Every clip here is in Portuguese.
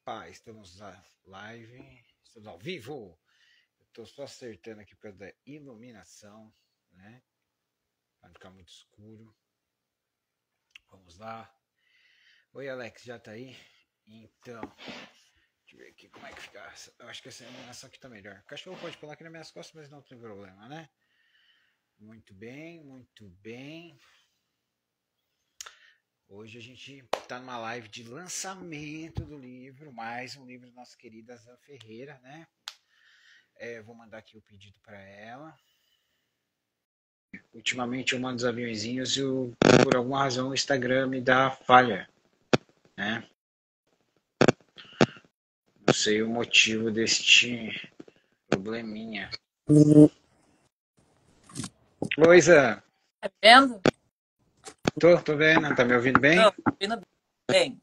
Opa, estamos na live, estamos ao vivo. Eu estou só acertando aqui por causa da iluminação, né? Para não ficar muito escuro. Vamos lá. Oi, Alex, já tá aí? Então, deixa eu ver aqui como é que fica. Eu acho que essa iluminação aqui tá melhor. O cachorro pode pular aqui nas minhas costas, mas não tem problema, né? Muito bem, muito bem. Hoje a gente está numa live de lançamento do livro, mais um livro da nossa querida Zan Ferreira, né? Vou mandar aqui o pedido para ela. Ultimamente eu mando os aviãozinhos e por alguma razão o Instagram me dá falha, né? Não sei o motivo deste probleminha. Oi, Zan. Tá vendo? Tô vendo, tá me ouvindo bem? Tô ouvindo bem.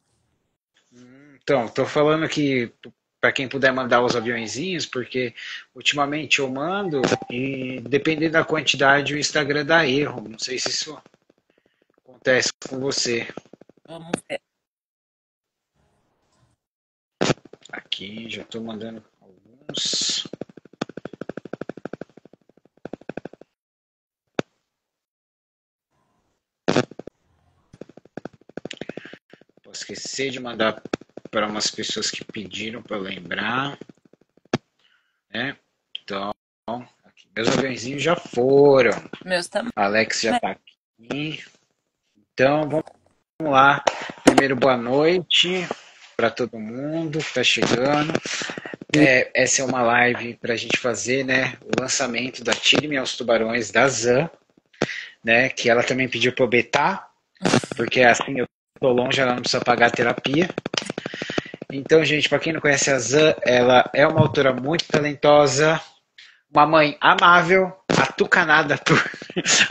Então, tô falando que para quem puder mandar os aviãozinhos, porque ultimamente eu mando e dependendo da quantidade o Instagram dá erro. Não sei se isso acontece com você. Vamos ver. Aqui já estou mandando alguns. Posso esquecer de mandar para umas pessoas que pediram para lembrar, né? Então, aqui, meus aviãozinhos já foram. Meus também. Alex já está aqui. Então, vamos lá. Primeiro, boa noite para todo mundo que está chegando. Essa é uma live para a gente fazer, né, o lançamento da Tire-me aos Tubarões da Zan, né, que ela também pediu para eu betar, porque assim eu tô longe, ela não precisa pagar a terapia. Então, gente, para quem não conhece a Zan, ela é uma autora muito talentosa, uma mãe amável, atucanada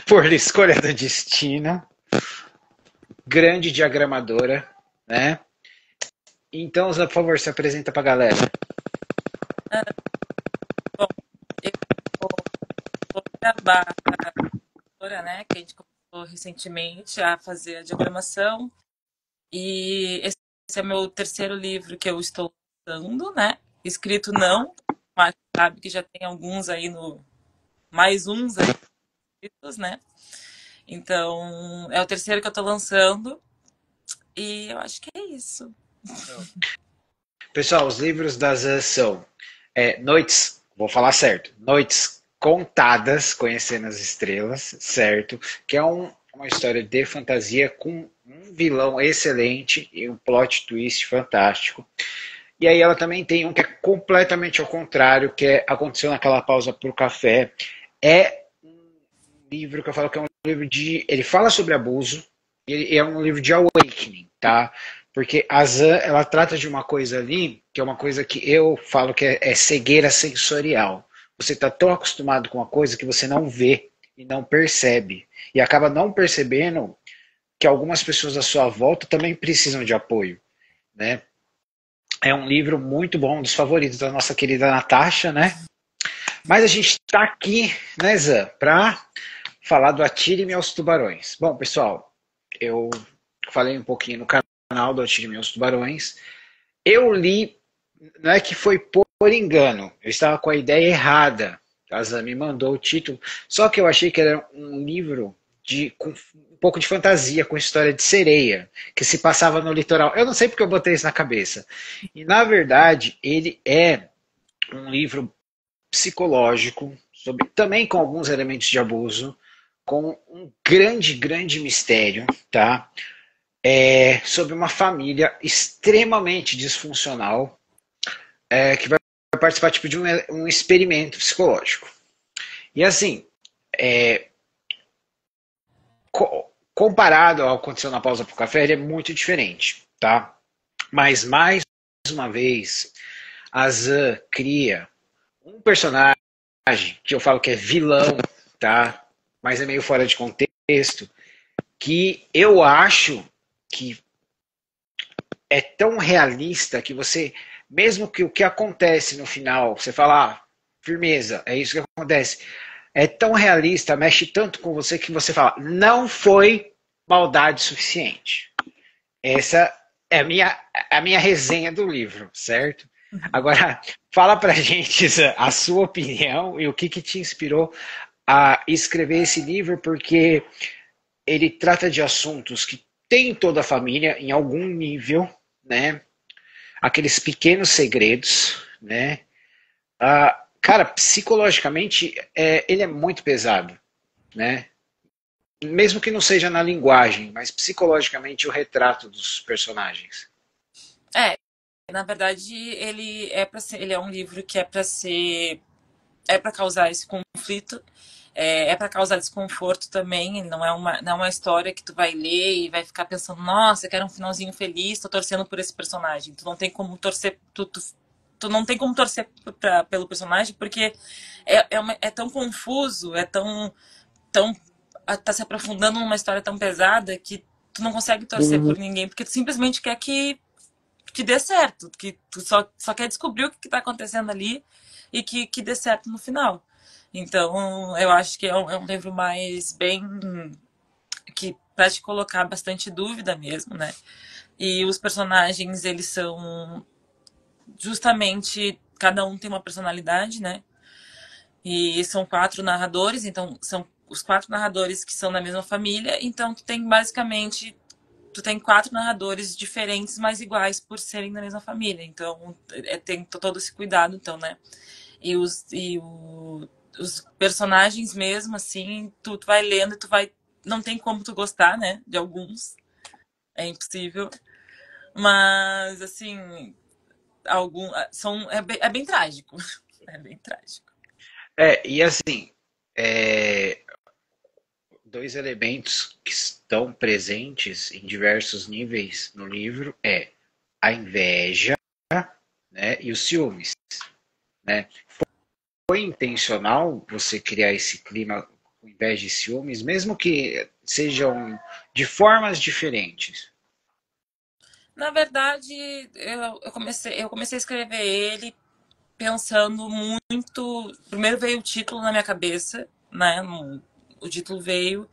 por escolha do destino, grande diagramadora, né? Então, Zan, por favor, se apresenta para a galera. Bom, eu vou gravar a editora, né? Que a gente começou recentemente a fazer a diagramação. E esse é o meu terceiro livro que eu estou lançando, né? Escrito não, mas sabe que já tem alguns aí mais uns aí escritos, né? Então, é o terceiro que eu tô lançando. E eu acho que é isso. Pessoal, os livros da Zan são Noites, vou falar certo, Noites Contadas, Conhecendo as Estrelas, certo? Que é uma história de fantasia com um vilão excelente e um plot twist fantástico. E aí ela também tem um que é completamente ao contrário, que Aconteceu naquela pausa pro café. É um livro que eu falo que é um livro de... Ele fala sobre abuso, e é um livro de awakening, tá? Porque a Zan, ela trata de uma coisa ali, que é uma coisa que eu falo que é cegueira sensorial. Você está tão acostumado com uma coisa que você não vê e não percebe. E acaba não percebendo que algumas pessoas à sua volta também precisam de apoio, né? É um livro muito bom, um dos favoritos da nossa querida Natasha, né? Mas a gente está aqui, né, Zan, para falar do Atire-me aos Tubarões. Bom, pessoal, eu falei um pouquinho no canal do Atire-me aos Tubarões. Eu li, não é que foi por engano, eu estava com a ideia errada. A Zan me mandou o título, só que eu achei que era um livro com um pouco de fantasia, com história de sereia, que se passava no litoral. Eu não sei porque eu botei isso na cabeça. E, na verdade, ele é um livro psicológico, também com alguns elementos de abuso, com um grande, grande mistério, tá? Sobre uma família extremamente disfuncional, que vai participar tipo, de um experimento psicológico. E assim, comparado ao que aconteceu na pausa pro café, ele é muito diferente, tá? Mas mais uma vez, a Zan cria um personagem que eu falo que é vilão, tá? Mas é meio fora de contexto, que eu acho que é tão realista que você, mesmo que o que acontece no final, você fala, firmeza, é isso que acontece. É tão realista, mexe tanto com você que você fala, não foi maldade suficiente. Essa é a minha resenha do livro, certo? Agora, fala pra gente a sua opinião e o que te inspirou a escrever esse livro, porque ele trata de assuntos que tem em toda a família, em algum nível, né? Aqueles pequenos segredos, né? Cara, psicologicamente, ele é muito pesado, né? Mesmo que não seja na linguagem, mas psicologicamente o retrato dos personagens. É, na verdade, ele é para ser, ele é um livro que é para causar esse conflito, é para causar desconforto também. Não é uma história que tu vai ler e vai ficar pensando, nossa, eu quero um finalzinho feliz, tô torcendo por esse personagem. Tu não tem como torcer, tu não tem como torcer pelo personagem porque é tão confuso, tão tá se aprofundando numa história tão pesada que tu não consegue torcer Uhum. por ninguém, porque tu simplesmente quer que dê certo, que tu só quer descobrir o que está acontecendo ali e que dê certo no final. Então, eu acho que é um livro mais bem que para te colocar bastante dúvida mesmo, né? E os personagens, eles são justamente cada um tem uma personalidade, né? E são quatro narradores, então são os quatro narradores que são da mesma família, então tu tem quatro narradores diferentes, mas iguais por serem da mesma família. Então, tem todo esse cuidado, então, né? Os personagens mesmo, assim, tu vai lendo e tu vai. Não tem como tu gostar, né? De alguns. É impossível. Mas, assim, é bem trágico. É bem trágico. E assim, é, dois elementos que estão presentes em diversos níveis no livro é a inveja, né, e os ciúmes, né? Foi intencional você criar esse clima com inveja e ciúmes, mesmo que sejam de formas diferentes? Na verdade, eu comecei a escrever ele pensando muito. Primeiro veio o título na minha cabeça, né? O título veio.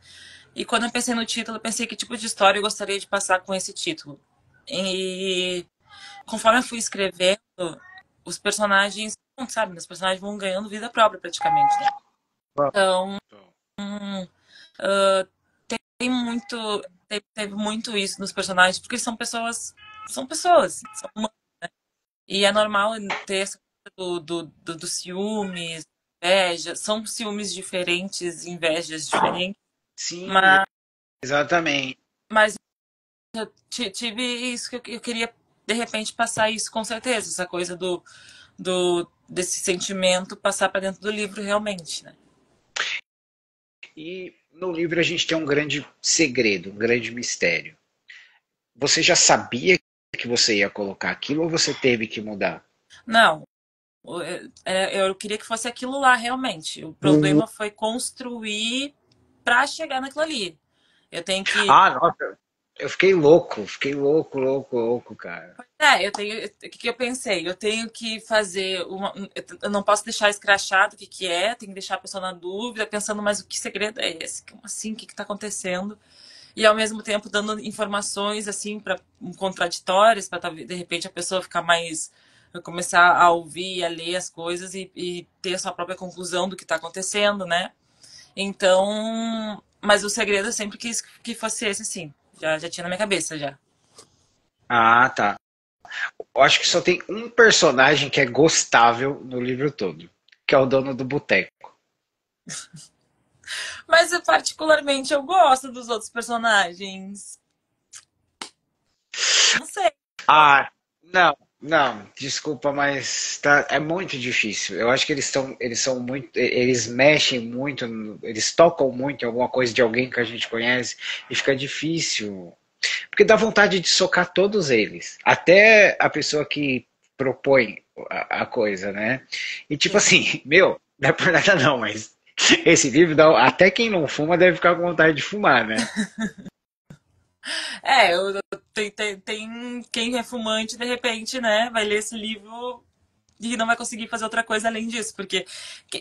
E quando eu pensei no título, eu pensei que tipo de história eu gostaria de passar com esse título. E conforme eu fui escrevendo, os personagens, sabe, os personagens vão ganhando vida própria praticamente, né? Então, tem muito, teve muito isso nos personagens, porque são pessoas, são humanos. E é normal ter essa coisa do ciúmes, inveja, são ciúmes diferentes, invejas diferentes, Sim, mas, exatamente. mas tive isso que eu queria de repente passar isso com certeza, essa coisa desse sentimento passar para dentro do livro realmente, né? E no livro a gente tem um grande segredo, um grande mistério. Você já sabia que você ia colocar aquilo ou você teve que mudar? Não, eu queria que fosse aquilo lá realmente. O problema foi construir para chegar naquilo ali. Eu tenho que Nossa, eu fiquei louco, louco, cara. O que eu pensei? Eu tenho que fazer eu não posso deixar escrachado o que é, tenho que deixar a pessoa na dúvida, pensando, mas o que segredo é esse? Como assim? O que está acontecendo? E ao mesmo tempo dando informações assim para contraditórias, para de repente a pessoa ficar mais começar a ouvir, a ler as coisas e ter a sua própria conclusão do que está acontecendo, né? Então, mas o segredo eu sempre quis que fosse esse, sim. Já tinha na minha cabeça já. Tá. Eu acho que só tem um personagem que é gostável no livro todo, que é o dono do boteco. Mas particularmente eu gosto dos outros personagens. Não sei. Ah, não, desculpa, mas é muito difícil. Eu acho que eles são muito, eles mexem muito, eles tocam muito em alguma coisa de alguém que a gente conhece e fica difícil. Porque dá vontade de socar todos eles, até a pessoa que propõe a coisa, né? E tipo Sim. assim, meu, não é por nada não, mas esse livro dá, até quem não fuma deve ficar com vontade de fumar, né? Tem quem é fumante, de repente, né, vai ler esse livro e não vai conseguir fazer outra coisa além disso, porque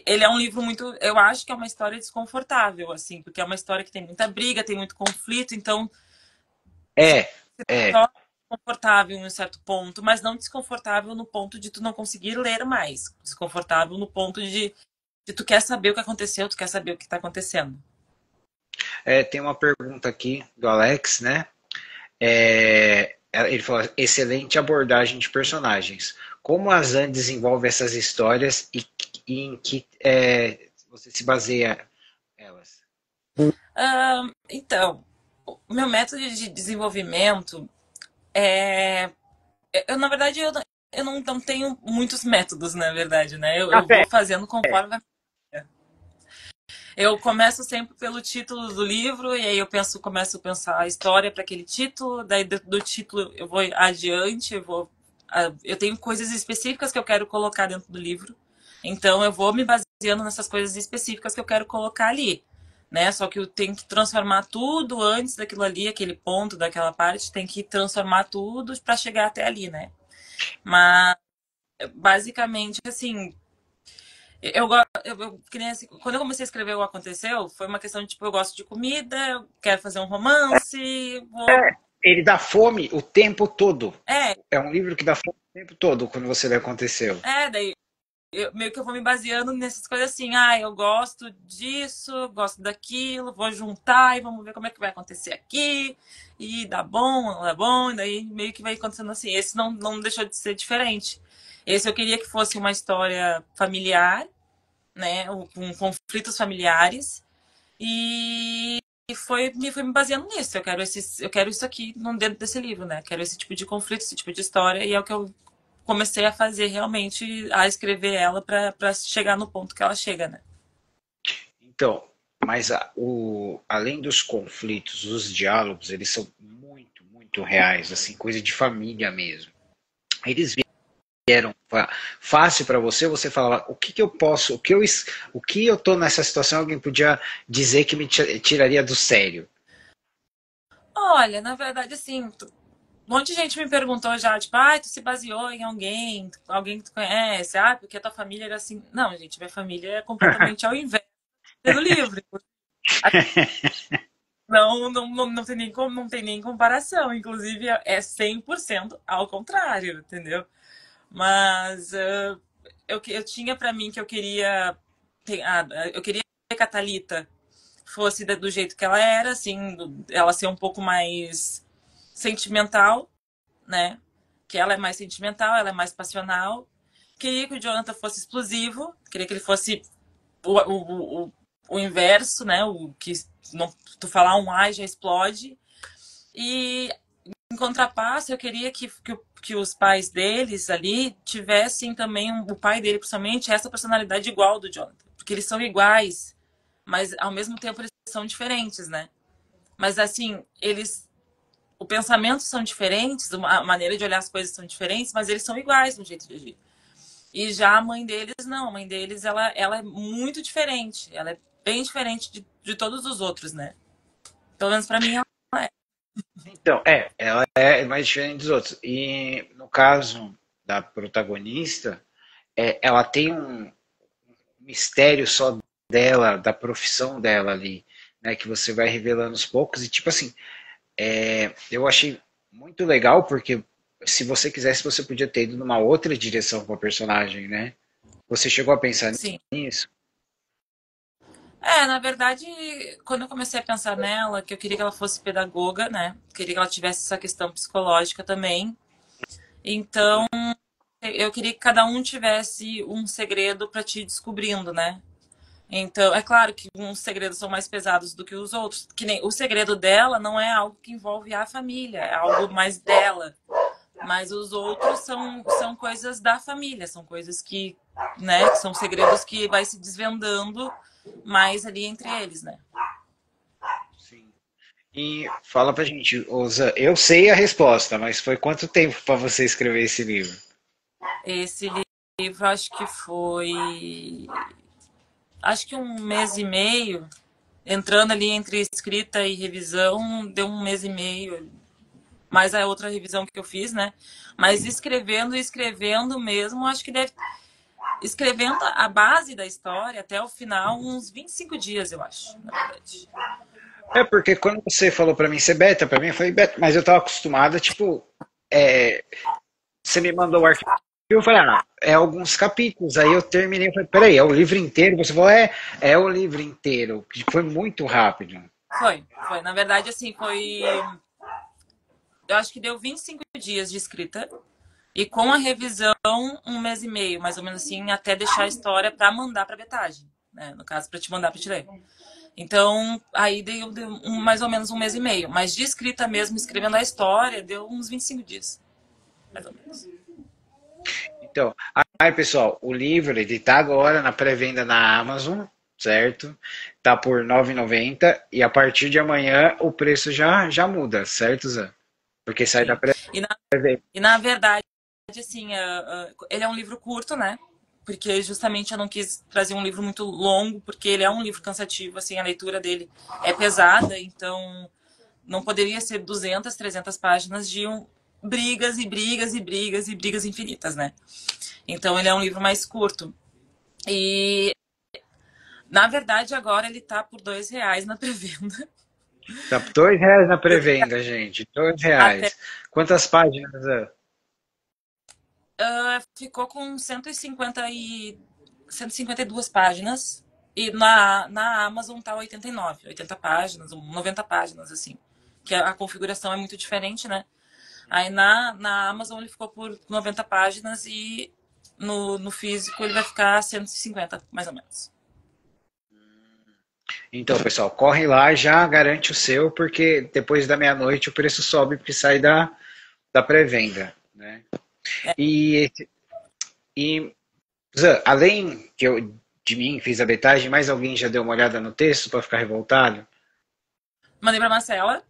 ele é um livro muito, eu acho que é uma história desconfortável, assim, porque é uma história que tem muita briga, tem muito conflito, então É, é. só desconfortável em um certo ponto, mas não desconfortável no ponto de tu não conseguir ler mais. Desconfortável no ponto de tu quer saber o que aconteceu, tu quer saber o que está acontecendo. Tem uma pergunta aqui do Alex, né? Ele falou: excelente abordagem de personagens. Como a Zan desenvolve essas histórias e em que você se baseia elas? Então, o meu método de desenvolvimento é. Na verdade, eu não tenho muitos métodos, na verdade, né? Eu vou fazendo conforme vai. Eu começo sempre pelo título do livro, e aí começo a pensar a história para aquele título, daí do título eu vou adiante, eu tenho coisas específicas que eu quero colocar dentro do livro, então eu vou me baseando nessas coisas específicas que eu quero colocar ali, né? Só que eu tenho que transformar tudo antes daquilo ali, aquele ponto daquela parte, tem que transformar tudo para chegar até ali, né? Mas basicamente, assim, que nem assim, quando eu comecei a escrever o Aconteceu, foi uma questão de, tipo, eu gosto de comida, eu quero fazer um romance, Ele dá fome o tempo todo. É, É um livro que dá fome o tempo todo quando você lê Aconteceu. daí meio que eu vou me baseando nessas coisas assim, eu gosto disso, gosto daquilo, vou juntar e vamos ver como é que vai acontecer aqui, e dá bom, não dá bom, e daí meio que vai acontecendo assim. Esse não deixou de ser diferente. Esse eu queria que fosse uma história familiar, né, com conflitos familiares, e fui me baseando nisso. Eu quero isso aqui dentro desse livro, né? Quero esse tipo de conflito, esse tipo de história, e é o que eu comecei a fazer realmente, a escrever ela para chegar no ponto que ela chega, né? Então, mas além dos conflitos, os diálogos, eles são muito, muito reais, assim, coisa de família mesmo. Eles vieram fácil para você, você falava, o que, que eu posso, o que eu tô nessa situação, alguém podia dizer que me tiraria do sério. Olha, na verdade, assim, um monte de gente me perguntou já, tipo, tu se baseou em alguém que tu conhece, porque a tua família era assim. Não, gente, minha família é completamente ao inverso do livro. Não tem não tem nem comparação. Inclusive, é 100% ao contrário, entendeu? Mas eu tinha para mim que eu queria. Eu queria que a Thalita fosse do jeito que ela era, assim, ela ser um pouco mais sentimental, né? Que ela é mais sentimental, ela é mais passional. Queria que o Jonathan fosse explosivo, queria que ele fosse o inverso, né? O que não, tu falar um ai já explode. E em contrapasso, eu queria que os pais deles ali tivessem também, o pai dele principalmente, essa personalidade igual do Jonathan. Porque eles são iguais, mas ao mesmo tempo eles são diferentes, né? Mas assim, o pensamento são diferentes, a maneira de olhar as coisas são diferentes, mas eles são iguais no jeito de agir. E já a mãe deles, não. A mãe deles, ela é muito diferente. Ela é bem diferente de todos os outros, né? Pelo menos pra mim, ela é. Então, ela é mais diferente dos outros. E no caso da protagonista, ela tem um mistério só dela, da profissão dela ali, né, que você vai revelando aos poucos. E tipo assim, eu achei muito legal porque se você quisesse, você podia ter ido numa outra direção com a personagem, né? Você chegou a pensar Sim. nisso? Na verdade, quando eu comecei a pensar nela, que eu queria que ela fosse pedagoga, né? Queria que ela tivesse essa questão psicológica também. Então, eu queria que cada um tivesse um segredo para te descobrindo, né? Então, é claro que uns segredos são mais pesados do que os outros. Que nem o segredo dela não é algo que envolve a família, é algo mais dela. Mas os outros são coisas da família, são coisas que, né, que são segredos que vai se desvendando mais ali entre eles, né? Sim. E fala pra gente, Oza, eu sei a resposta, mas foi quanto tempo para você escrever esse livro? Esse livro acho que um mês e meio, entrando ali entre escrita e revisão, deu um mês e meio, mais a outra revisão que eu fiz, né? Mas escrevendo mesmo, acho que deve. Escrevendo a base da história até o final, uns 25 dias, eu acho, na verdade. Porque quando você falou pra mim ser beta, pra mim eu falei beta, mas eu tava acostumada, tipo, você me mandou o arquivo, eu falei, é alguns capítulos. Aí eu terminei, eu falei, peraí, é o livro inteiro? Você falou, é o livro inteiro. Foi muito rápido. Foi. Na verdade, assim, foi. Eu acho que deu 25 dias de escrita. E com a revisão, um mês e meio, mais ou menos assim, até deixar a história para mandar para Betagem, né? No caso, para te mandar para te ler. Então, aí deu mais ou menos um mês e meio. Mas de escrita mesmo, escrevendo a história, deu uns 25 dias, mais ou menos. Então, aí pessoal, o livro ele tá agora na pré-venda na Amazon, certo? Tá por R$ 9,90 e a partir de amanhã o preço já muda, certo, Zé? Porque sai da Sim. pré-venda. E na verdade, assim, ele é um livro curto, né? Porque justamente eu não quis trazer um livro muito longo, porque ele é um livro cansativo, assim, a leitura dele é pesada, então não poderia ser 200, 300 páginas de brigas e brigas e brigas e brigas infinitas, né? Então ele é um livro mais curto. E na verdade agora ele tá por R$ 2 na pré-venda. Tá por R$ 2 na pré-venda, gente. Até R$ 2. Quantas páginas, Zé? ficou com 152 páginas. E na Amazon tá 89, 80 páginas, 90 páginas, assim. Que a configuração é muito diferente, né? Aí na Amazon ele ficou por 90 páginas e no físico ele vai ficar 150, mais ou menos. Então, pessoal, corre lá, já garante o seu, porque depois da meia-noite o preço sobe porque sai da pré-venda, né? E, e Zé, além que eu, de mim fiz a betagem, mais alguém já deu uma olhada no texto para ficar revoltado? Mandei pra Marcela.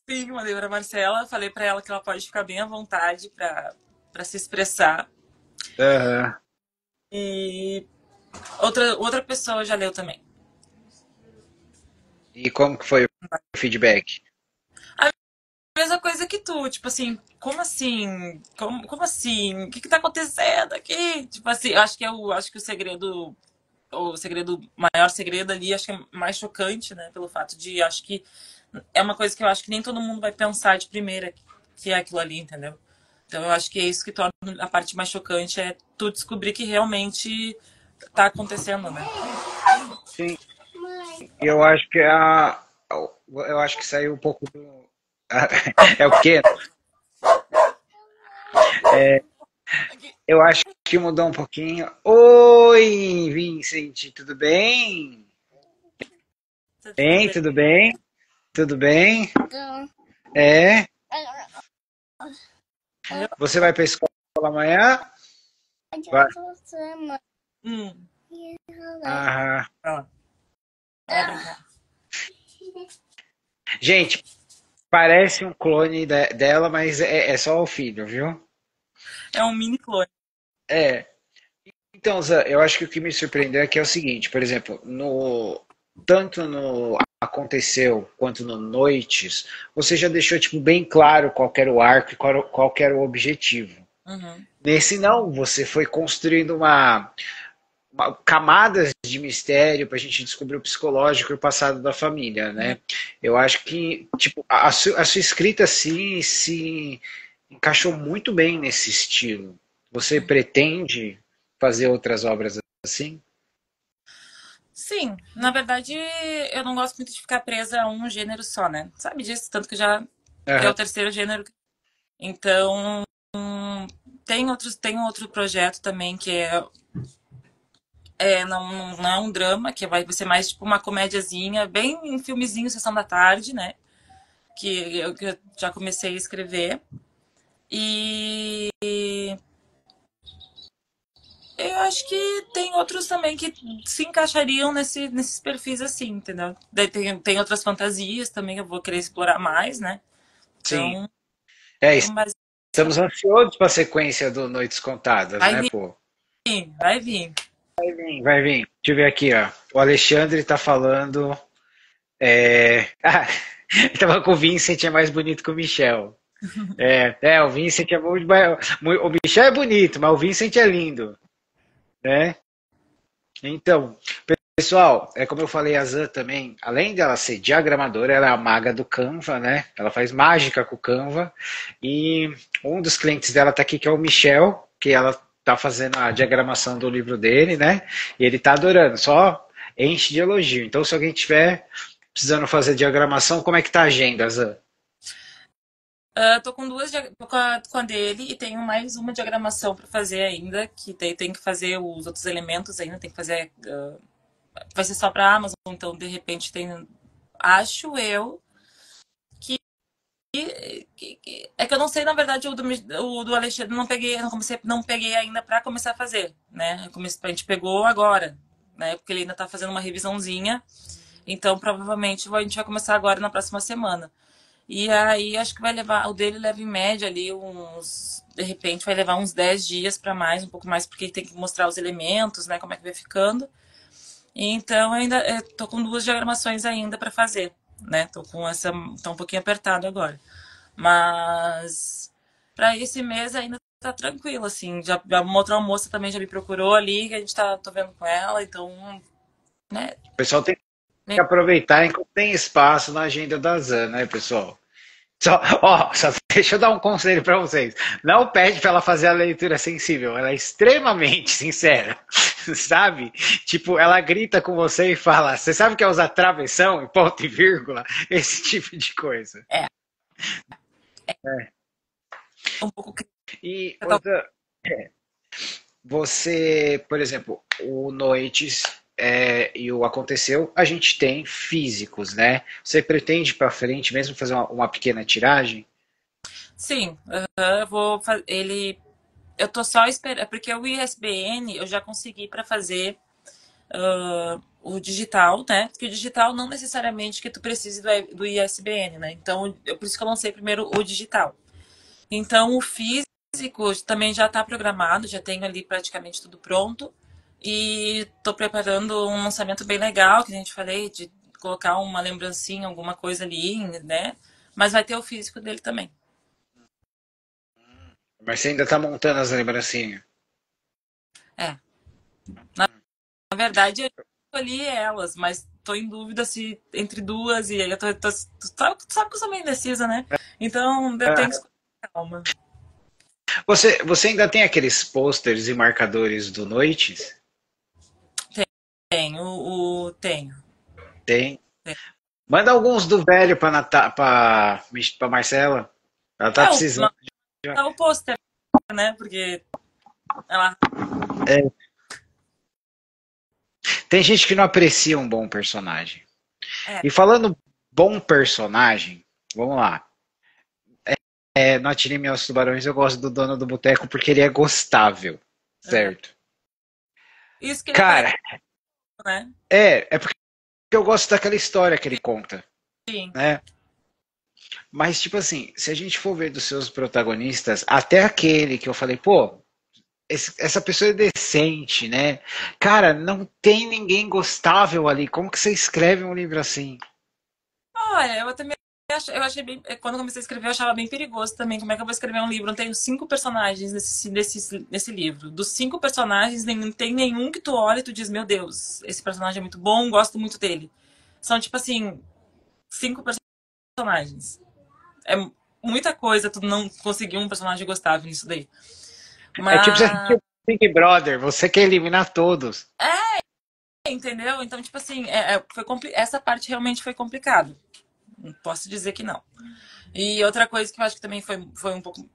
Sim, mandei pra Marcela. Falei pra ela que ela pode ficar bem à vontade pra se expressar. Aham. E outra pessoa já leu também. E como que foi o feedback? A mesma coisa que tu, tipo assim, como assim? Como assim? O que tá acontecendo aqui? Tipo assim, acho que o maior segredo ali, acho que é mais chocante, né? Pelo fato de, acho que é uma coisa que eu acho que nem todo mundo vai pensar de primeira que é aquilo ali, entendeu? Então eu acho que é isso que torna a parte mais chocante, é tu descobrir que realmente tá acontecendo, né? Sim, eu acho que eu acho que saiu um pouco do é o quê? Eu acho que mudou um pouquinho. Oi, Vincent, tudo bem? Tudo Bem, bem? tudo bem? Tudo bem? É? Você vai para a escola amanhã? Vai. Hum. Aham. Ó, vai brincar. Gente, parece um clone dela, mas é só o filho, viu? É um mini clone. É. Então, Zé, eu acho que o que me surpreendeu é que é o seguinte, por exemplo, tanto no Aconteceu quanto no Noites, você já deixou tipo bem claro qual era o arco e qual era o objetivo. Uhum. Nesse não, você foi construindo camadas de mistério para a gente descobrir o psicológico e o passado da família, Uhum. né? Eu acho que tipo a sua escrita se encaixou muito bem nesse estilo. Você pretende fazer outras obras assim? Sim, na verdade, eu não gosto muito de ficar presa a um gênero só, né? Sabe disso, tanto que já é o Aham. terceiro gênero. Então, tem outro projeto também que não é um drama, que vai ser mais tipo uma comédiazinha, bem um filmezinho Sessão da Tarde, né? Que eu já comecei a escrever. E eu acho que tem outros também que se encaixariam nesses perfis assim, entendeu? Daí tem outras fantasias também que eu vou querer explorar mais, né? Sim. Então, É, então mas estamos ansiosos para a sequência do Noites Contadas, vai né, vir, pô? vai vir. Vai vir, vai vir. Deixa eu ver aqui, ó. O Alexandre tá falando. Ah, ele tava com o Vincent, é mais bonito que o Michel. O Vincent é muito. O Michel é bonito, mas o Vincent é lindo, né? Então, Pessoal, é como eu falei, a Zan também, além dela ser diagramadora, ela é a maga do Canva, né? Ela faz mágica com o Canva. E um dos clientes dela tá aqui, que é o Michel, que ela tá fazendo a diagramação do livro dele, né? E ele tá adorando, só enche de elogio. Então, se alguém tiver precisando fazer diagramação, como é que tá a agenda, Zan? Tô com duas, tô com a dele e tenho mais uma diagramação para fazer ainda, que daí tem que fazer os outros elementos ainda, tem que fazer. Vai ser só para Amazon, então de repente tem. Acho eu é que eu não sei, na verdade, o do Alexandre não peguei, não peguei ainda para começar a fazer, né? A gente pegou agora, né? Porque ele ainda tá fazendo uma revisãozinha, então provavelmente a gente vai começar agora na próxima semana. E aí acho que vai levar, o dele leva em média ali uns, de repente vai levar uns 10 dias para mais, um pouco mais, porque tem que mostrar os elementos, né, como é que vai ficando. Então ainda tô com duas diagramações ainda para fazer, né? Tô com essa, tá um pouquinho apertado agora. Mas para esse mês ainda tá tranquilo, assim. Já uma outra moça também já me procurou ali, que a gente tô vendo com ela, então, né? O pessoal tem que aproveitar enquanto tem espaço na agenda da Zan, né, pessoal? Só deixa eu dar um conselho para vocês. Não pede para ela fazer a leitura sensível. Ela é extremamente sincera, sabe? Tipo, ela grita com você e fala: Você sabe que é usar travessão e ponto e vírgula? Esse tipo de coisa. É, um pouco E crítica. outra, você, por exemplo, o Noites e o Aconteceu, a gente tem físicos, né? Você pretende para frente mesmo fazer uma pequena tiragem? Sim, eu vou fazer ele. Eu tô só esperando, porque o ISBN eu já consegui para fazer o digital, né? Porque o digital não necessariamente que tu precise do ISBN, né? Então, por isso que eu lancei primeiro o digital. Então, o físico também já está programado, já tenho ali praticamente tudo pronto. E estou preparando um lançamento bem legal, que a gente falei, de colocar uma lembrancinha, alguma coisa ali, né? Mas vai ter o físico dele também. Mas você ainda está montando as lembrancinhas. É. Na verdade, eu escolhi elas, mas tô em dúvida se entre duas, e aí sabe que eu sou meio indecisa, né? Então, eu tenho que escolher com calma. Você ainda tem aqueles posters e marcadores do Noites? Tenho. Tem. Tenho. Manda alguns do velho para Marcela. Ela tá É, precisando. é o pôster, né? Porque ela. É. Tem gente que não aprecia um bom personagem. É, E falando bom personagem, vamos lá. No Atire Meus Tubarões eu gosto do dono do boteco porque ele é gostável, aham. certo? Isso que ele aparece, Cara, né? é porque eu gosto daquela história que ele conta, Sim. né? Mas, tipo assim, se a gente for ver dos seus protagonistas, até aquele que eu falei, pô, essa pessoa é decente, né? Cara, não tem ninguém gostável ali. Como que você escreve um livro assim? Olha, eu também eu achei bem. Quando eu comecei a escrever, eu achava bem perigoso também. Como é que eu vou escrever um livro? Eu tenho 5 personagens nesse livro. Dos 5 personagens, não tem nenhum que tu olha e tu diz, meu Deus, esse personagem é muito bom, gosto muito dele. São, tipo assim, 5 personagens. É muita coisa tu não conseguir um personagem gostável nisso daí. É tipo você Mas, assistir o Big Brother, você quer eliminar todos. entendeu? Então, tipo assim, essa parte realmente foi complicado. Não posso dizer que não. E outra coisa que eu acho que também foi um pouco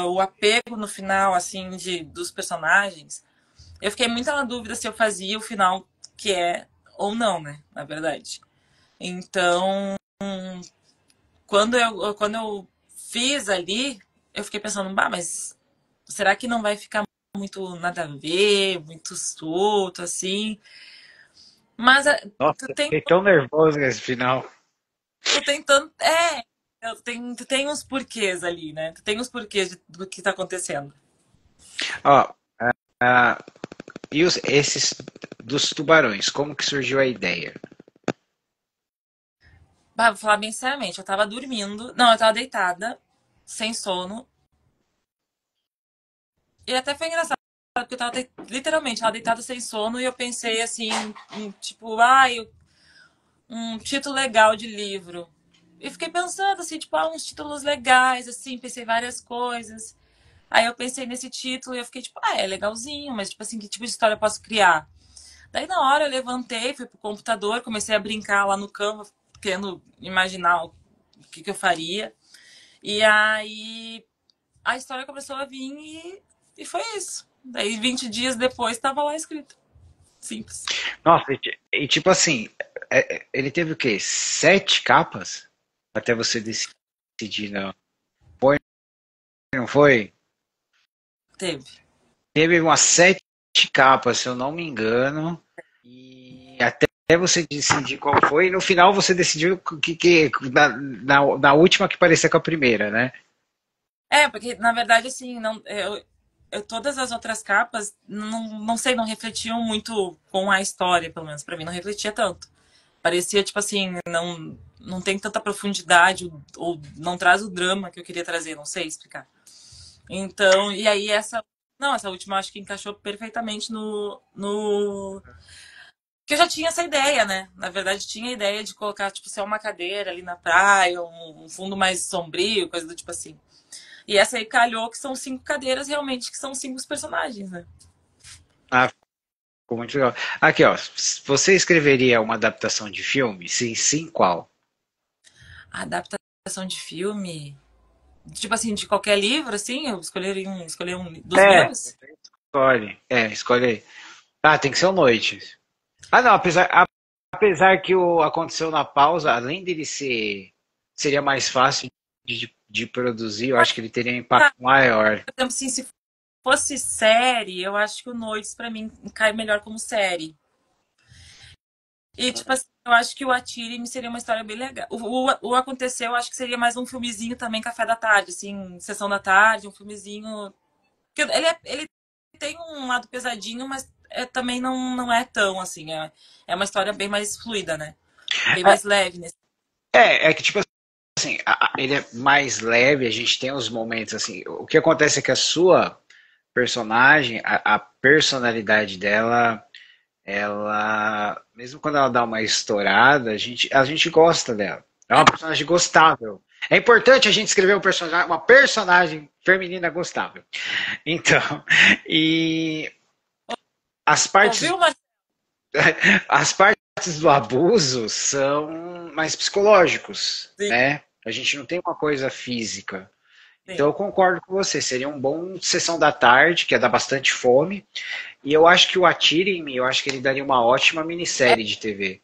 o apego no final, assim, dos personagens. Eu fiquei muito na dúvida se eu fazia o final que é ou não, né? Na verdade. Então, quando eu fiz ali, eu fiquei pensando, bah, mas será que não vai ficar muito nada a ver, muito solto, assim? Mas Nossa, tu tem, fiquei tão nervoso nesse final. tu tem tanto. Tu tem uns porquês ali, né? Tu tem uns porquês do que tá acontecendo. Ó, e esses dos tubarões, como que surgiu a ideia? Bah, vou falar bem seriamente, eu tava dormindo. Não, eu tava deitada, sem sono. E até foi engraçado. porque eu tava literalmente ela deitada sem sono e eu pensei assim, tipo, um título legal de livro. E fiquei pensando assim, tipo, uns títulos legais, assim, pensei várias coisas. Aí eu pensei nesse título e eu fiquei tipo, é legalzinho, mas tipo assim, que tipo de história eu posso criar? Daí na hora eu levantei, fui pro computador, comecei a brincar lá no Canva, querendo imaginar o que eu faria. E aí a história começou a vir e foi isso. Daí 20 dias depois estava lá escrito. Simples. Nossa, e tipo assim, ele teve o quê? 7 capas? Até você decidir, não. Foi, não foi? Teve. Teve umas 7 capas, se eu não me engano. E até você decidir qual foi. E no final você decidiu na última que parecia com a primeira, né? É, porque na verdade, assim, não, todas as outras capas, não sei, não refletiam muito com a história, pelo menos pra mim, não refletia tanto. Parecia, tipo assim, não tem tanta profundidade ou não traz o drama que eu queria trazer, não sei explicar. Então, e aí essa última eu acho que encaixou perfeitamente no que eu já tinha essa ideia, né? Na verdade, tinha a ideia de colocar, tipo, ser uma cadeira ali na praia, um fundo mais sombrio, coisa do tipo assim. E essa aí calhou que são 5 cadeiras, realmente, que são 5 personagens, né? Ah, ficou muito legal. Aqui, ó. Você escreveria uma adaptação de filme? Sim, sim, qual? A adaptação de filme. Tipo assim, de qualquer livro, assim, eu escolher um dos É, meus. escolhe. É, escolhe aí. Ah, tem que ser o Noites. Ah, não, apesar que o aconteceu na pausa, além dele seria mais fácil de produzir, eu acho que ele teria um impacto Tá, maior. por exemplo, assim, se fosse série, eu acho que o Noites, pra mim, cai melhor como série. E, tipo assim, eu acho que o Atire-me seria uma história bem legal. O Aconteceu, eu acho que seria mais um filmezinho também, café da tarde, assim, sessão da tarde, um filmezinho. Porque ele tem um lado pesadinho, mas também não é tão, assim. É uma história bem mais fluida, né? Bem mais leve nesse. É que tipo assim, ele é mais leve, a gente tem os momentos assim. O que acontece é que a sua personagem, a personalidade dela, ela, mesmo quando ela dá uma estourada, a gente gosta dela. É uma personagem gostável. É importante a gente escrever uma personagem feminina gostável. Então, e as partes, Ouviu, Marcelo? as partes do abuso são mais psicológicos, Sim, né? A gente não tem uma coisa física. Então sim. eu concordo com você, seria um bom sessão da tarde, que ia dar bastante fome. E eu acho que o Atire em Mim, eu acho que ele daria uma ótima minissérie de TV.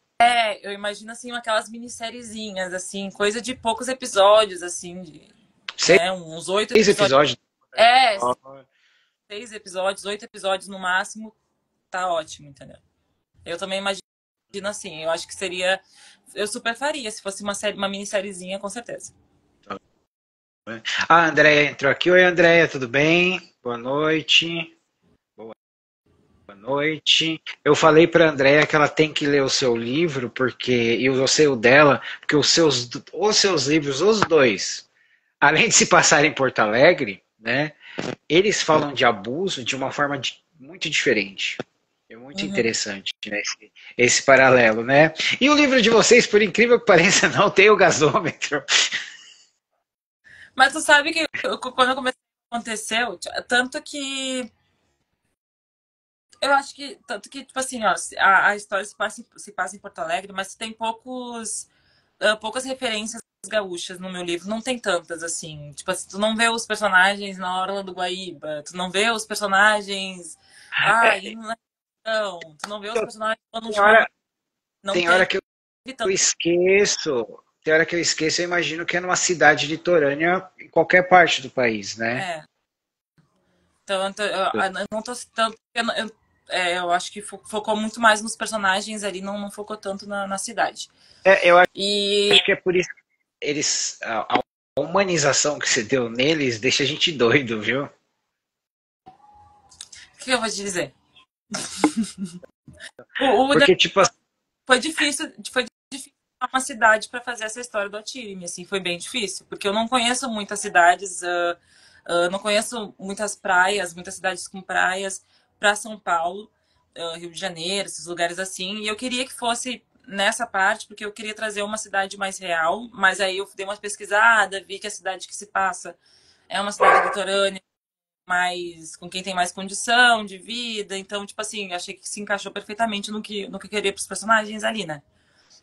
Eu imagino, assim, aquelas minissériezinhas, assim, coisa de poucos episódios, assim, Seis né? Uns 8 episódios. episódios. É, 6 episódios, 8 episódios no máximo, tá ótimo, entendeu? Eu também imagino assim, eu acho que seria. Eu super faria, se fosse uma série, uma minissériezinha, com certeza. A Andréia entrou aqui. Oi, Andréia, tudo bem? Boa noite. Boa noite. Eu falei para a Andréia que ela tem que ler o seu livro, porque e eu sei o dela, porque os seus livros, os dois, além de se passar em Porto Alegre, né, eles falam de abuso de uma forma muito diferente. É muito Uhum. interessante, né, esse paralelo, né? E o livro de vocês, por incrível que pareça, não tem o gasômetro. Mas tu sabe que quando eu comecei aconteceu, tanto que eu acho que, tanto que, tipo assim, ó, a história se passa em Porto Alegre, mas tem poucas referências gaúchas no meu livro. Não tem tantas, assim. Tipo assim, tu não vê os personagens na Orla do Guaíba, tu não vê os personagens. Indo na região, tu não vê os personagens tomando um Tem hora, chimarrão. Não tem hora tem que eu tanto. esqueço. Tem hora que eu esqueço, eu imagino que é numa cidade litorânea em qualquer parte do país, né? É. Então, eu não tô citando. Eu acho que focou muito mais nos personagens ali, não focou tanto na cidade. Eu E acho que é por isso que a humanização que você deu neles deixa a gente doido, viu? o que eu vou te dizer? O Porque, tipo assim, foi difícil uma cidade para fazer essa história do Atire-me, assim, foi bem difícil, porque eu não conheço muitas cidades, não conheço muitas praias, muitas cidades com praias. para São Paulo, Rio de Janeiro, esses lugares assim. E eu queria que fosse nessa parte, porque eu queria trazer uma cidade mais real, mas aí eu dei uma pesquisada, vi que a cidade que se passa é uma cidade litorânea, mais com quem tem mais condição de vida. Então, tipo assim, achei que se encaixou perfeitamente no que eu queria para os personagens ali, né?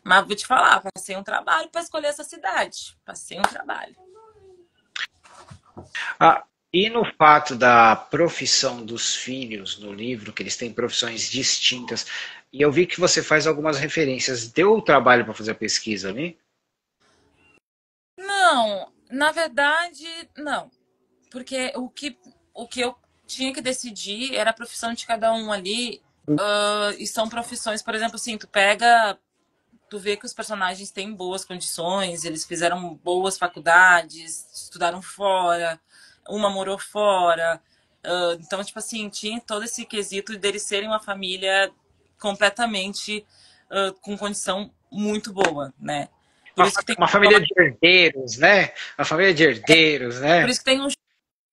Mas vou te falar, passei um trabalho para escolher essa cidade. Passei um trabalho. Ah, e no fato da profissão dos filhos no livro, que eles têm profissões distintas, e eu vi que você faz algumas referências. Deu trabalho para fazer a pesquisa ali? Não, na verdade, não. Porque o que eu tinha que decidir era a profissão de cada um ali. E são profissões, por exemplo, assim, tu vê que os personagens têm boas condições, eles fizeram boas faculdades, estudaram fora, uma morou fora. Então, tipo assim, tinha todo esse quesito deles serem uma família completamente com condição muito boa, né? Por Uma, isso que tem uma família de herdeiros, né? Uma família de herdeiros, por né? isso que tem um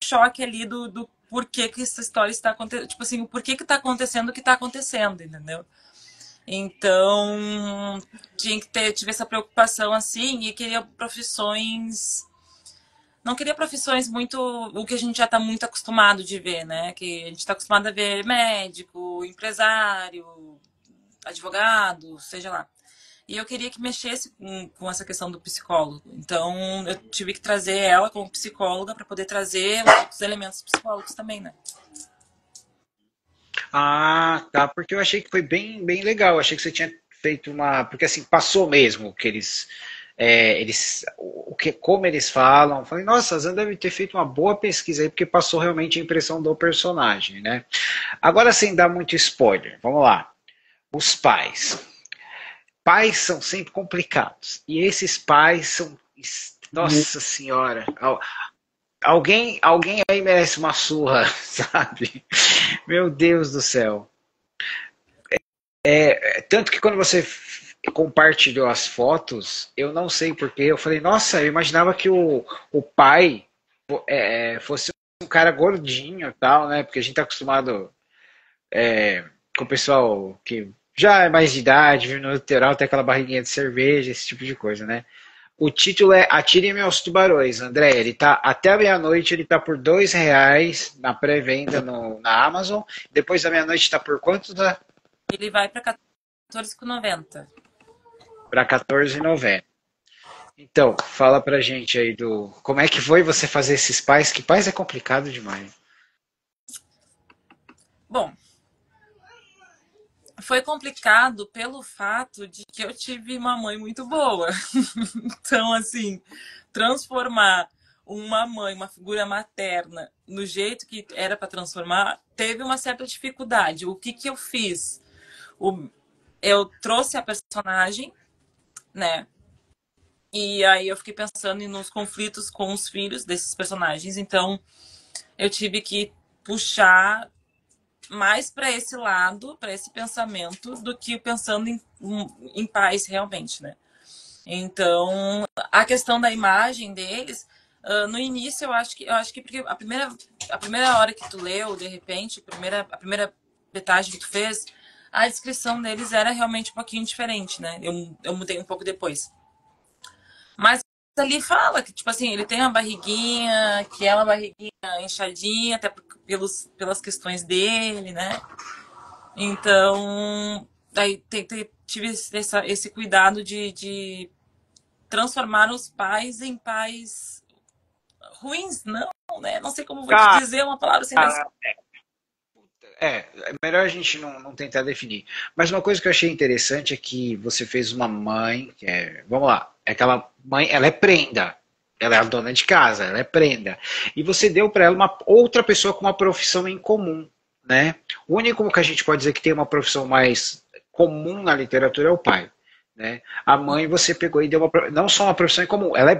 choque ali do porquê que essa história está acontecendo. Tipo assim, o porquê que está acontecendo o que está acontecendo, entendeu? Então, tive essa preocupação assim e queria profissões. Não queria profissões muito. O que a gente já está muito acostumado de ver, né? Que a gente está acostumado a ver médico, empresário, advogado, seja lá. E eu queria que mexesse com essa questão do psicólogo. Então, eu tive que trazer ela como psicóloga para poder trazer os outros elementos psicólogos também, né? Ah, tá, porque eu achei que foi bem, bem legal. Eu achei que você tinha feito uma. Porque assim, passou mesmo que eles. Como eles falam. Eu falei, nossa, a Zan deve ter feito uma boa pesquisa aí, porque passou realmente a impressão do personagem, né? Agora, sem dar muito spoiler, vamos lá. Os pais. Pais são sempre complicados. E esses pais são. Nossa Senhora. Alguém aí merece uma surra, sabe? Meu Deus do céu. Tanto que quando você compartilhou as fotos, eu não sei porquê, eu falei, nossa, eu imaginava que o pai fosse um cara gordinho e tal, né? Porque a gente tá acostumado com o pessoal que já é mais de idade, vive no litoral, tem aquela barriguinha de cerveja, esse tipo de coisa, né? O título é Atire-me aos Tubarões, André. Ele tá até a meia-noite, ele tá por R$ 2 na pré-venda na Amazon. Depois da meia-noite tá por quanto? Ele vai para 14,90. Para 14,90. Então, fala pra gente aí do como é que foi você fazer esses pais, que pais é complicado demais. Bom, foi complicado pelo fato de que eu tive uma mãe muito boa. Então, assim, transformar uma mãe, uma figura materna, no jeito que era para transformar, teve uma certa dificuldade. O que que eu fiz? O, eu trouxe a personagem, né? E aí eu fiquei pensando nos conflitos com os filhos desses personagens. Então, eu tive que puxar mais para esse lado, para esse pensamento, do que pensando em paz realmente, né? Então, a questão da imagem deles, no início eu acho que porque a primeira hora que tu leu, de repente, a primeira metade que tu fez, a descrição deles era realmente um pouquinho diferente, né? Eu mudei um pouco depois. Mas ali fala que, tipo assim, ele tem uma barriguinha, que é uma barriguinha inchadinha, até pelas questões dele, né? Então, daí tive esse cuidado de transformar os pais em pais ruins, não, né? Não sei como vou te Cara, dizer uma palavra assim, mas é melhor a gente não tentar definir. Mas uma coisa que eu achei interessante é que você fez uma mãe, vamos lá, aquela mãe, ela é prenda. Ela é a dona de casa, ela é prenda. E você deu para ela uma outra pessoa com uma profissão em comum, né? O único que a gente pode dizer que tem uma profissão mais comum na literatura é o pai. Né? A mãe você pegou e deu não só uma profissão em comum, ela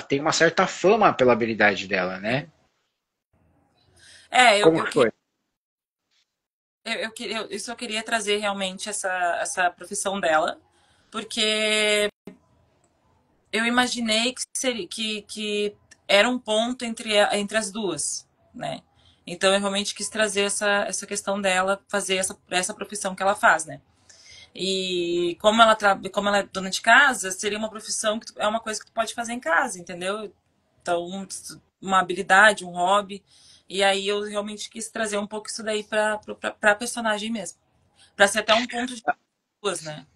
tem uma certa fama pela habilidade dela, né? é, eu, Como eu, que que- foi? eu só queria trazer realmente essa profissão dela, porque eu imaginei que seria que era um ponto entre as duas, né? Então eu realmente quis trazer essa questão dela, fazer essa profissão que ela faz, né? E como ela é dona de casa, seria uma profissão que é uma coisa que tu pode fazer em casa, entendeu? Então, uma habilidade, um hobby. E aí eu realmente quis trazer um pouco isso daí pra personagem mesmo. Pra ser até um ponto de duas, né?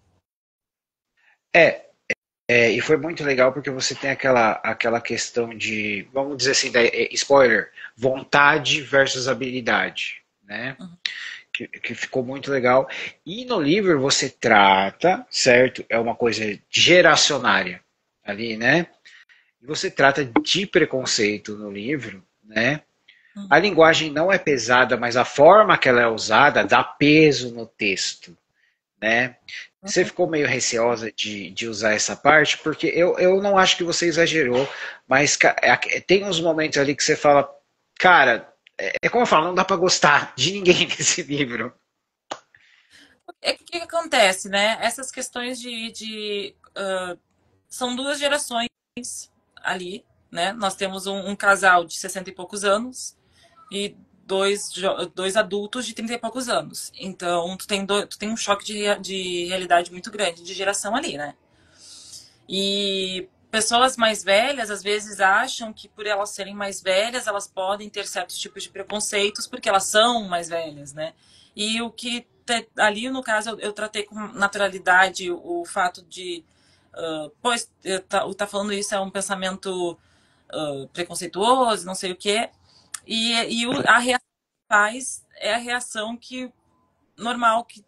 É, e foi muito legal porque você tem aquela questão de, vamos dizer assim, spoiler, vontade versus habilidade, né? Uhum. Que ficou muito legal. E no livro você trata, certo? É uma coisa geracionária ali, né? E você trata de preconceito no livro, né? A Uhum. linguagem não é pesada, mas a forma que ela é usada dá peso no texto, né? Você ficou meio receosa de usar essa parte, porque eu não acho que você exagerou, mas tem uns momentos ali que você fala, cara, é como eu falo, não dá pra gostar de ninguém nesse livro. É que o que acontece, né? Essas questões são duas gerações ali, né? Nós temos um casal de 60 e poucos anos e dois adultos de 30 e poucos anos. Então, tu tem um choque de realidade muito grande, de geração ali, né? E pessoas mais velhas, às vezes, acham que por elas serem mais velhas, elas podem ter certos tipos de preconceitos porque elas são mais velhas, né? E o que ali, no caso, eu tratei com naturalidade o fato de. Pois, tá falando isso é um pensamento preconceituoso, não sei o quê. A reação que faz é a reação que normal que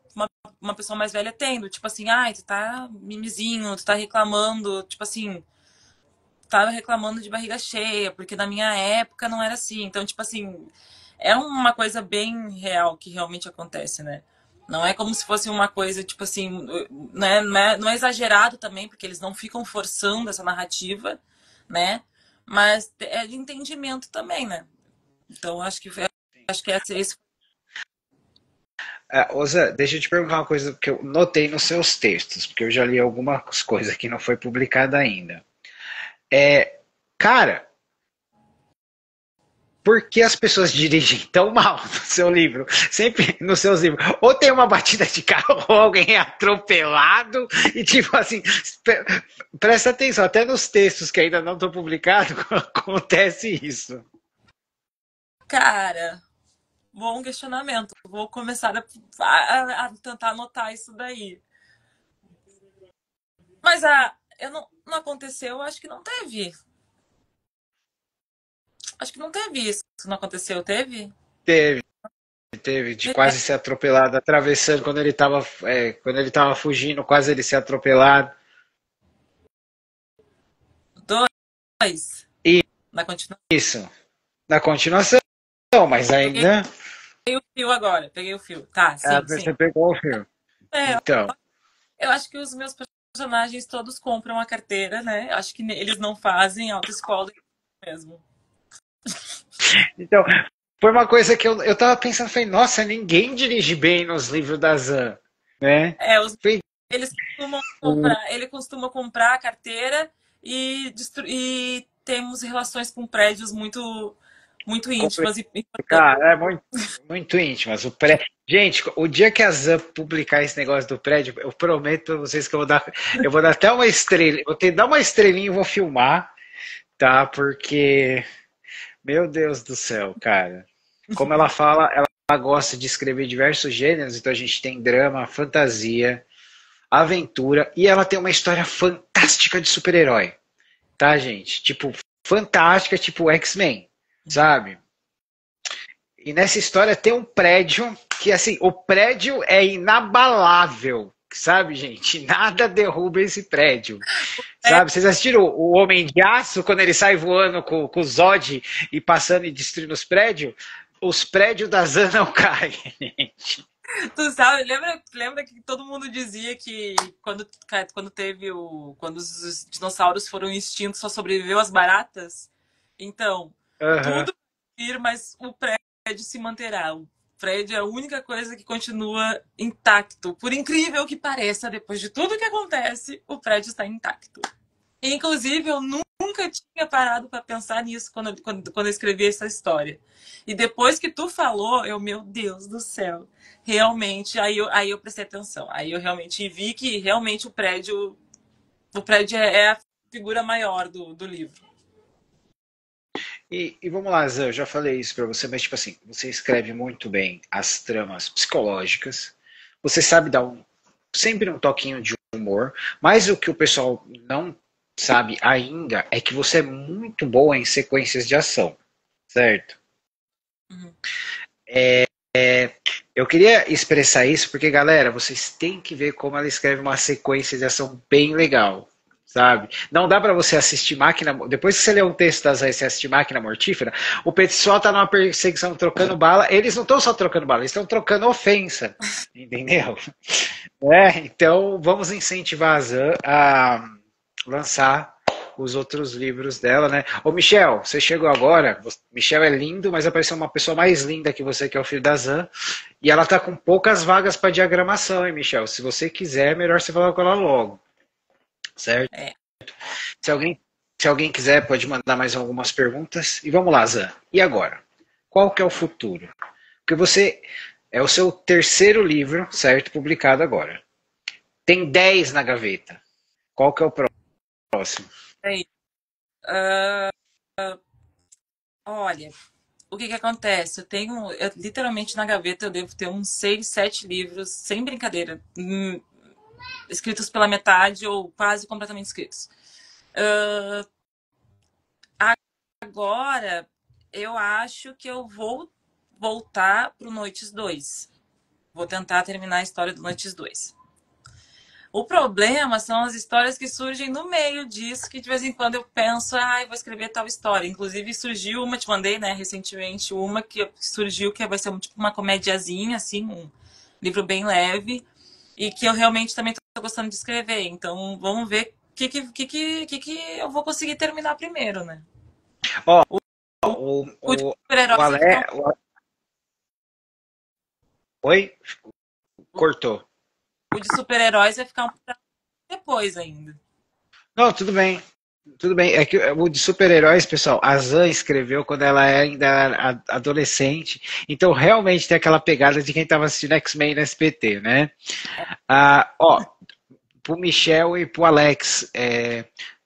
uma pessoa mais velha tendo. Tipo assim, ai, tu tá mimizinho, tu tá reclamando, tipo assim, tava reclamando de barriga cheia, porque na minha época não era assim. Então, tipo assim, é uma coisa bem real que realmente acontece, né? Não é como se fosse uma coisa, tipo assim, né? Não é exagerado também, porque eles não ficam forçando essa narrativa, né? Mas é de entendimento também, né? Então, acho que esse. Oza, deixa eu te perguntar uma coisa que eu notei nos seus textos, porque eu já li algumas coisas que não foi publicada ainda. É, cara, por que as pessoas dirigem tão mal no seu livro? Sempre nos seus livros. Ou tem uma batida de carro, ou alguém é atropelado, e tipo assim, presta atenção, até nos textos que ainda não estão publicados, acontece isso. Cara, bom questionamento. Vou começar a tentar anotar isso daí. Mas não aconteceu, acho que não teve. Acho que não teve isso. Não aconteceu, teve? Teve, teve, de quase ser atropelado, atravessando quando ele tava fugindo, quase ele ser atropelado. Dois. E Na continuação. isso, na continuação, mas Peguei ainda o fio agora. Peguei o fio. Tá, sim, sim. você pegou o fio. É, Então, eu acho que os meus personagens todos compram a carteira, né? Acho que eles não fazem autoescola mesmo. então, foi uma coisa que eu tava pensando, falei, nossa, ninguém dirige bem nos livros da Zan, né? É, Falei, ele costuma comprar a carteira e temos relações com prédios muito íntimas e importantes. cara, é muito, muito íntimas. Gente, o dia que a Zan publicar esse negócio do prédio, eu prometo pra vocês que eu vou dar até uma estrela, dar uma estrelinha e vou filmar, tá? Porque, meu Deus do céu, cara. Como ela fala, ela gosta de escrever diversos gêneros, então a gente tem drama, fantasia, aventura, e ela tem uma história fantástica de super-herói, tá, gente? Tipo, fantástica, tipo X-Men, sabe? E nessa história tem um prédio que, assim, o prédio é inabalável, sabe, gente? Nada derruba esse prédio, É, sabe? Vocês assistiram o Homem de Aço, quando ele sai voando com o Zod e passando e destruindo os prédios? Os prédios da Zan não caem, gente. tu sabe, lembra que todo mundo dizia que quando os dinossauros foram extintos só sobreviveu as baratas? Então, Aham. tudo vai ir, mas o prédio se manterá. O prédio é a única coisa que continua intacto. Por incrível que pareça, depois de tudo que acontece, o prédio está intacto. Inclusive, eu nunca nunca tinha parado para pensar nisso quando eu escrevi essa história. E depois que tu falou, meu Deus do céu, realmente, aí eu prestei atenção. Aí eu realmente vi que realmente o prédio é a figura maior do livro. E vamos lá, Zé, eu já falei isso pra você, mas tipo assim, você escreve muito bem as tramas psicológicas, você sabe dar sempre um toquinho de humor, mas o que o pessoal não sabe ainda é que você é muito boa em sequências de ação, certo? Uhum. Eu queria expressar isso porque, galera, vocês têm que ver como ela escreve uma sequência de ação bem legal, sabe? Não dá pra você assistir Máquina. Depois que você lê um texto das vezes, você assistir Máquina Mortífera, o pessoal tá numa perseguição trocando bala. Eles não estão só trocando bala, eles estão trocando ofensa, entendeu? Então vamos incentivar a Zan a lançar os outros livros dela, né? Ô Michel, você chegou agora. Michel é lindo, mas apareceu uma pessoa mais linda que você, que é o filho da Zan. E ela tá com poucas vagas para diagramação, hein, Michel? Se você quiser, é melhor você falar com ela logo, certo? É. Se alguém, se alguém quiser, pode mandar mais algumas perguntas. E vamos lá, Zan. E agora? Qual que é o futuro? Porque você é o seu terceiro livro, certo? Publicado agora. Tem 10 na gaveta. Qual que é o próximo? Aí, olha, o que que acontece? Literalmente na gaveta eu devo ter uns 6, 7 livros, sem brincadeira, escritos pela metade ou quase completamente escritos. Agora, eu acho que eu vou voltar pro Noites 2. Vou tentar terminar a história do Noites 2. O problema são as histórias que surgem no meio disso, que de vez em quando eu penso, vou escrever tal história. Inclusive surgiu uma, te mandei, né, recentemente, uma que surgiu que vai ser tipo uma comediazinha, assim, um livro bem leve, e que eu realmente também estou gostando de escrever. Então, vamos ver o que eu vou conseguir terminar primeiro, né? Ó, O, o, o de o, o super-heróis vai ficar Ale... Oi? Cortou. o de super-heróis vai ficar um pouco depois ainda. Não, tudo bem. Tudo bem. É que o de super-heróis, pessoal, a Zan escreveu quando ela ainda era adolescente. Então, realmente tem aquela pegada de quem estava assistindo X-Men no SBT, né? Pro Michel e pro Alex,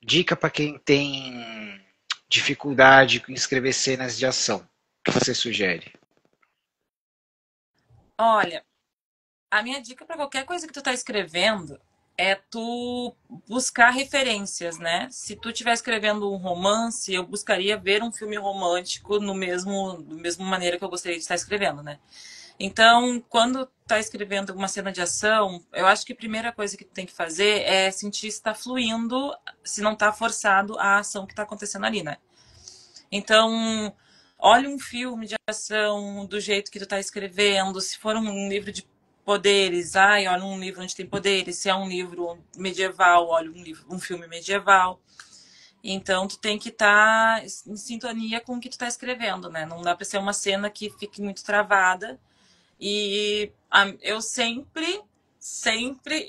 dica para quem tem dificuldade em escrever cenas de ação. O que você sugere? Olha, a minha dica para qualquer coisa que tu tá escrevendo é tu buscar referências, né? Se tu estiver escrevendo um romance, eu buscaria ver um filme romântico da mesma maneira que eu gostaria de estar escrevendo, né? Então, quando tá escrevendo uma cena de ação, eu acho que a primeira coisa que tu tem que fazer é sentir se tá fluindo, se não tá forçado a ação que tá acontecendo ali, né? Então, olha um filme de ação do jeito que tu tá escrevendo. Se for um livro de poderes, olha um livro onde tem poderes. Se é um livro medieval, olha um filme medieval. Então, tu tem que estar em sintonia com o que tu tá escrevendo, né? Não dá pra ser uma cena que fique muito travada. E eu sempre,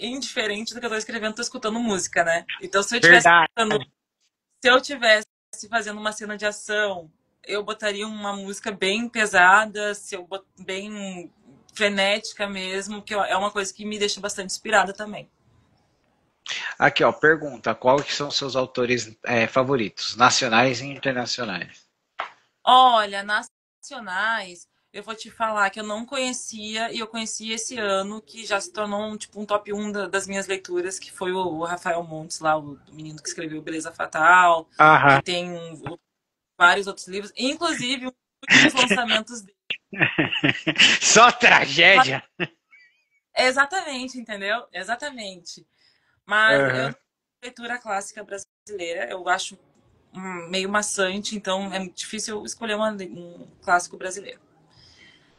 indiferente do que eu tô escrevendo, tô escutando música, né? Então, Verdade. se eu tivesse fazendo uma cena de ação, eu botaria uma música bem pesada, bem frenética mesmo, que é uma coisa que me deixa bastante inspirada também. Aqui, ó, pergunta: qual que são seus autores favoritos, nacionais e internacionais? Olha, nacionais, eu vou te falar que eu não conhecia e eu conheci esse ano, que já se tornou um top 1 das minhas leituras, que foi o Rafael Montes, lá, o menino que escreveu Beleza Fatal, que Aham. tem vários outros livros, inclusive um dos últimos lançamentos dele. Só tragédia. Exatamente, entendeu? Exatamente. Mas eu Aham. não sou leitura clássica brasileira, eu acho meio maçante, então é muito difícil escolher um clássico brasileiro.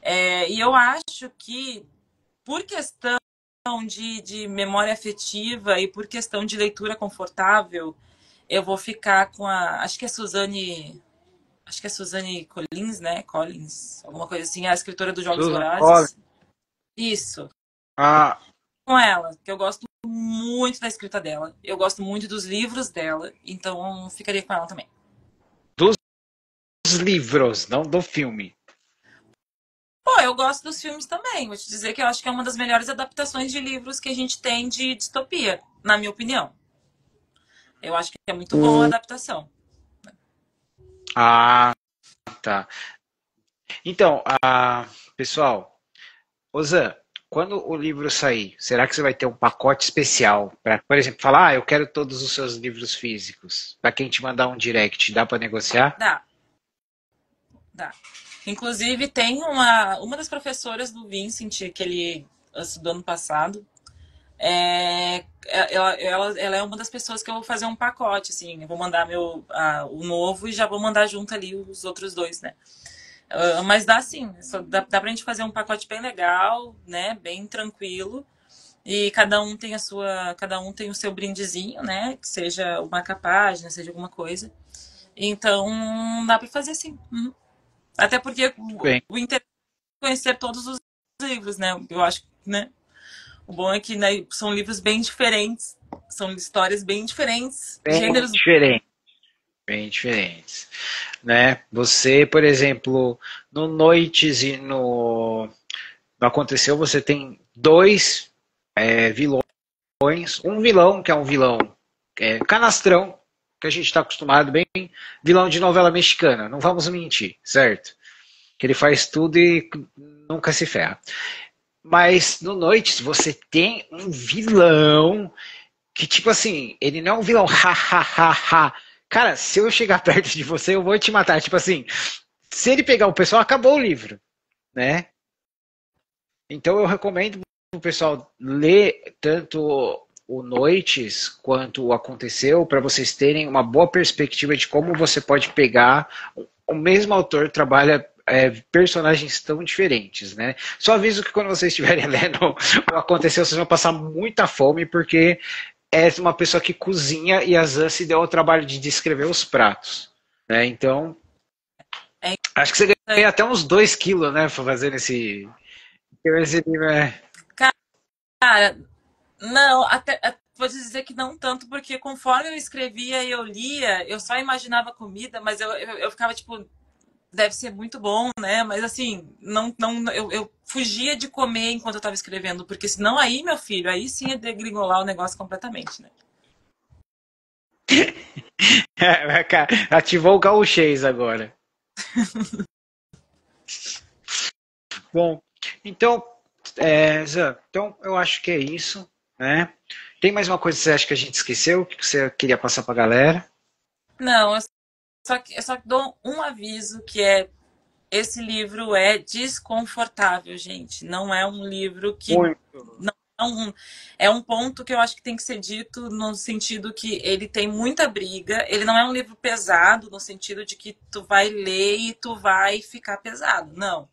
E eu acho que, por questão de memória afetiva e por questão de leitura confortável, eu vou ficar com acho que é Suzane. Acho que é Suzane Collins, né? Collins, alguma coisa assim, a escritora dos Jogos Susan Collins. Vorazes. Isso, Ah, com ela, que eu gosto muito da escrita dela. Eu gosto muito dos livros dela, então ficaria com ela também. Dos livros, não do filme. Pô, eu gosto dos filmes também. Vou te dizer que eu acho que é uma das melhores adaptações de livros que a gente tem de distopia, na minha opinião. Eu acho que é muito boa a adaptação. Ah, tá. Então, pessoal, Ozan, quando o livro sair, será que você vai ter um pacote especial para, por exemplo, falar, eu quero todos os seus livros físicos? Para quem te mandar um direct, dá para negociar? Dá, dá. Inclusive, tem uma das professoras do Vincent, que ele estudou ano passado, ela é uma das pessoas que eu vou fazer um pacote, assim. Eu vou mandar o novo e já vou mandar junto ali os outros dois, né? Mas dá sim, dá pra gente fazer um pacote bem legal, né? Bem tranquilo. E cada um tem o seu brindezinho, né? Que seja uma capa-página, seja alguma coisa. Então, dá pra fazer sim. Uhum. Até porque Bem, o interesse é conhecer todos os livros, né? Eu acho, né? O bom é que, né, são livros bem diferentes, são histórias bem diferentes, bem gêneros. diferente, bem diferentes, né? Você, por exemplo, no Noites e no Aconteceu, você tem dois vilões, um vilão que é um vilão canastrão, que a gente está acostumado, bem vilão de novela mexicana, não vamos mentir, certo? Que ele faz tudo e nunca se ferra. Mas no Noites você tem um vilão que, tipo assim, ele não é um vilão ha ha ha ha. Cara, se eu chegar perto de você, eu vou te matar. Tipo assim, se ele pegar o pessoal, acabou o livro, né? Então eu recomendo o pessoal ler tanto o Noites quanto o Aconteceu para vocês terem uma boa perspectiva de como você pode pegar. O mesmo autor trabalha personagens tão diferentes, né? Só aviso que quando vocês estiverem lendo o Aconteceu, vocês vão passar muita fome porque é uma pessoa que cozinha e a Zan se deu ao trabalho de descrever os pratos, né? Então É acho que você ganha até uns 2 quilos, né, fazendo esse livro. Cara, não, vou dizer que não tanto, porque conforme eu escrevia e eu lia, eu só imaginava comida, mas eu ficava tipo, deve ser muito bom, né? Mas assim, eu fugia de comer enquanto eu tava escrevendo, porque senão aí, meu filho, aí sim é degringolar o negócio completamente, né? Ativou o gauchês agora. Bom, então, Zan, então eu acho que é isso, né? Tem mais uma coisa que você acha que a gente esqueceu, que você queria passar pra galera? Não, eu só dou um aviso que esse livro é desconfortável, gente. Não é um livro que Muito. não é um ponto que eu acho que tem que ser dito no sentido que ele tem muita briga. Ele não é um livro pesado no sentido de que tu vai ler e tu vai ficar pesado. Não.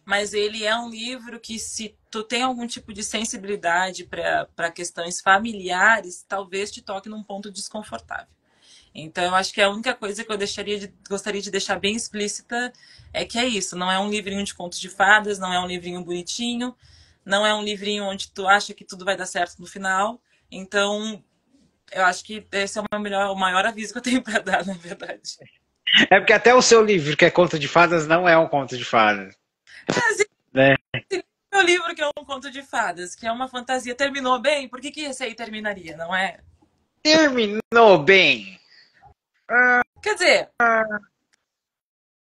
Mas ele é um livro que, se tu tem algum tipo de sensibilidade para questões familiares, talvez te toque num ponto desconfortável. Então, eu acho que a única coisa que eu gostaria de deixar bem explícita é que é isso. Não é um livrinho de contos de fadas, não é um livrinho bonitinho, não é um livrinho onde tu acha que tudo vai dar certo no final. Então, eu acho que esse é o maior aviso que eu tenho para dar, na verdade. É porque até o seu livro, que é conto de fadas, não é um conto de fadas, Mas né? esse meu livro, que é um conto de fadas, que é uma fantasia, terminou bem, por que que esse aí terminaria, não é? Terminou bem. Quer dizer,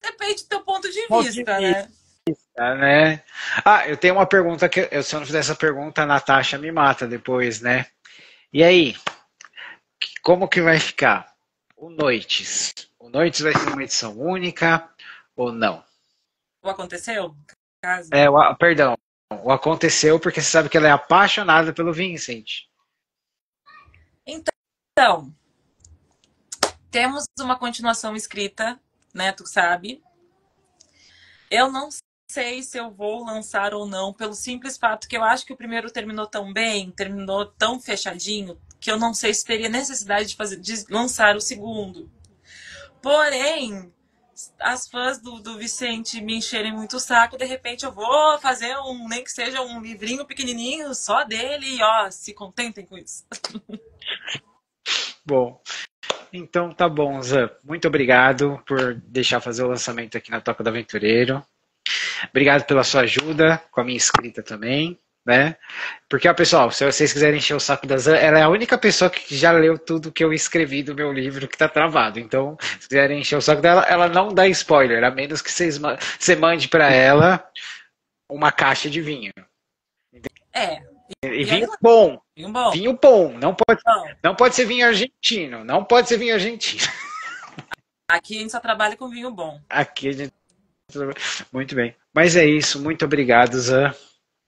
depende do teu ponto de Ponto de vista, né? vista, né? Ah, eu tenho uma pergunta que se eu não fizer essa pergunta, a Natasha me mata depois, né? E aí, como que vai ficar o Noites? O Noites vai ser uma edição única ou não? O aconteceu? Caso. Perdão, o Aconteceu porque você sabe que ela é apaixonada pelo Vincent. Então, temos uma continuação escrita, né? Tu sabe. Eu não sei se eu vou lançar ou não, pelo simples fato que eu acho que o primeiro terminou tão bem, terminou tão fechadinho, que eu não sei se teria necessidade de lançar o segundo. Porém, as fãs do Vicente me encherem muito o saco, de repente eu vou fazer nem que seja um livrinho pequenininho só dele e ó, se contentem com isso. Bom, então tá bom, Zan. Muito obrigado por deixar fazer o lançamento aqui na Toca do Aventureiro. Obrigado pela sua ajuda com a minha escrita também, né? Porque, ó, pessoal, se vocês quiserem encher o saco da Zan, ela é a única pessoa que já leu tudo que eu escrevi do meu livro que tá travado. Então, se quiserem encher o saco dela, ela não dá spoiler, a menos que você mande para ela uma caixa de vinho. É. E E olha vinho lá, bom. vinho bom. Vinho bom. Bom, Não pode ser vinho argentino. Não pode ser vinho argentino. aqui a gente só trabalha com vinho bom. Aqui a gente... Muito bem. Mas é isso. Muito obrigado, Zan.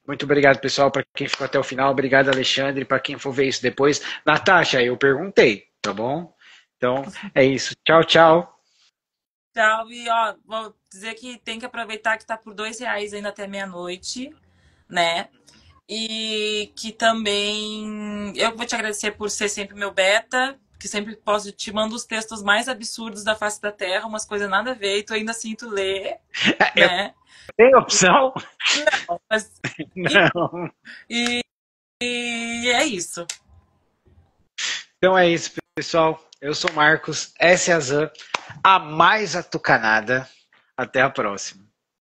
Muito obrigado, pessoal, para quem ficou até o final. Obrigado, Alexandre, para quem for ver isso depois. Natasha, eu perguntei, tá bom? Então, é isso. Tchau, tchau. Tchau, e ó, vou dizer que tem que aproveitar que tá por R$ 2 ainda até meia-noite, né? E que também eu vou te agradecer por ser sempre meu beta, que sempre posso te mando os textos mais absurdos da face da Terra, umas coisas nada a ver, e tu ainda assim tu lê, Eu né? tenho opção? Não, mas, Não. e, e é isso. Então é isso, pessoal. Eu sou o Marcos, essa é a Zan, a mais atucanada. Até a próxima.